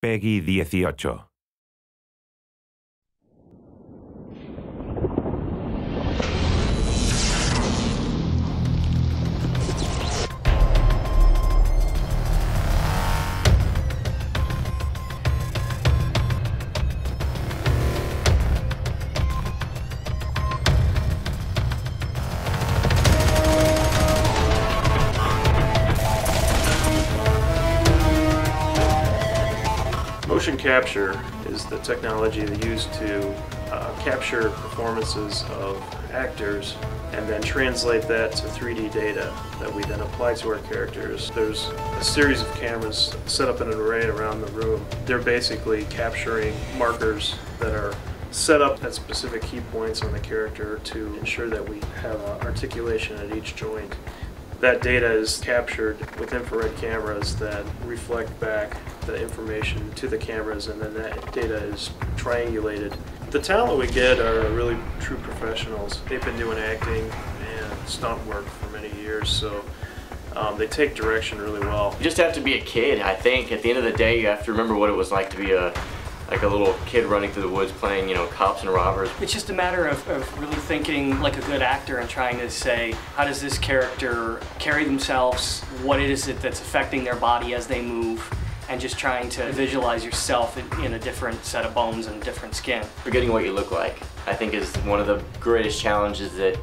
Peggy 18. Motion capture is the technology they use to capture performances of actors and then translate that to 3D data that we then apply to our characters. There's a series of cameras set up in an array around the room. They're basically capturing markers that are set up at specific key points on the character to ensure that we have articulation at each joint. That data is captured with infrared cameras that reflect back the information to the cameras, and then that data is triangulated. The talent we get are really true professionals. They've been doing acting and stunt work for many years, so they take direction really well. You just have to be a kid, I think. At the end of the day, you have to remember what it was like to be a little kid running through the woods playing, you know, cops and robbers. It's just a matter of really thinking like a good actor and trying to say, how does this character carry themselves? What is it that's affecting their body as they move? And just trying to visualize yourself in a different set of bones and different skin. Forgetting what you look like, I think, is one of the greatest challenges that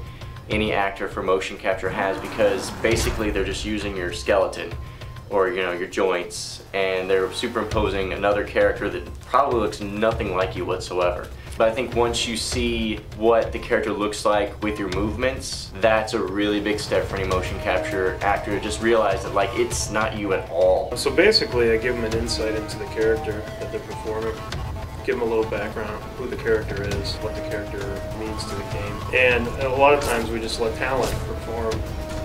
any actor for motion capture has, because basically they're just using your skeleton or, you know, your joints, and they're superimposing another character that probably looks nothing like you whatsoever. But I think once you see what the character looks like with your movements, that's a really big step for any motion capture actor to just realize that, like, it's not you at all. So basically I give them an insight into the character that they're performing, give them a little background on who the character is, what the character means to the game. And a lot of times we just let talent perform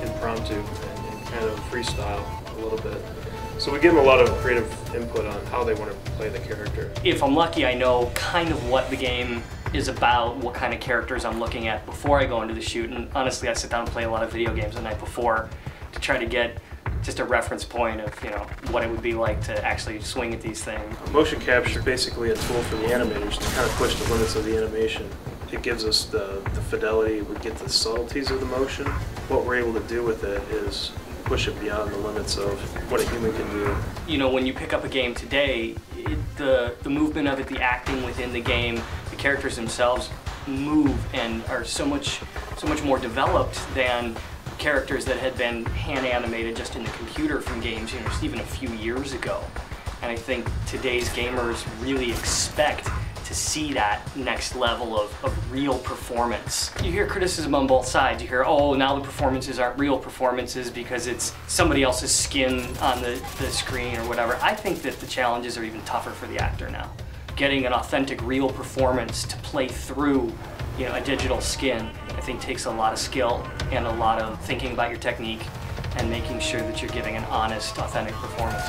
impromptu and kind of freestyle a little bit. So we give them a lot of creative input on how they want to play the character. If I'm lucky, I know kind of what the game is about, what kind of characters I'm looking at before I go into the shoot. And honestly, I sit down and play a lot of video games the night before to try to get just a reference point of, you know, what it would be like to actually swing at these things. Motion capture is basically a tool for the animators to kind of push the limits of the animation. It gives us the fidelity, we get the subtleties of the motion. What we're able to do with it is push it beyond the limits of what a human can do. You know, when you pick up a game today, the movement of it, the acting within the game, the characters themselves move and are so much more developed than characters that had been hand animated just in the computer from games, you know, just even a few years ago. And I think today's gamers really expect to see that next level of real performance. You hear criticism on both sides. You hear, oh, now the performances aren't real performances because it's somebody else's skin on the screen or whatever. I think that the challenges are even tougher for the actor now. Getting an authentic, real performance to play through, you know, a digital skin, I think takes a lot of skill and a lot of thinking about your technique and making sure that you're giving an honest, authentic performance.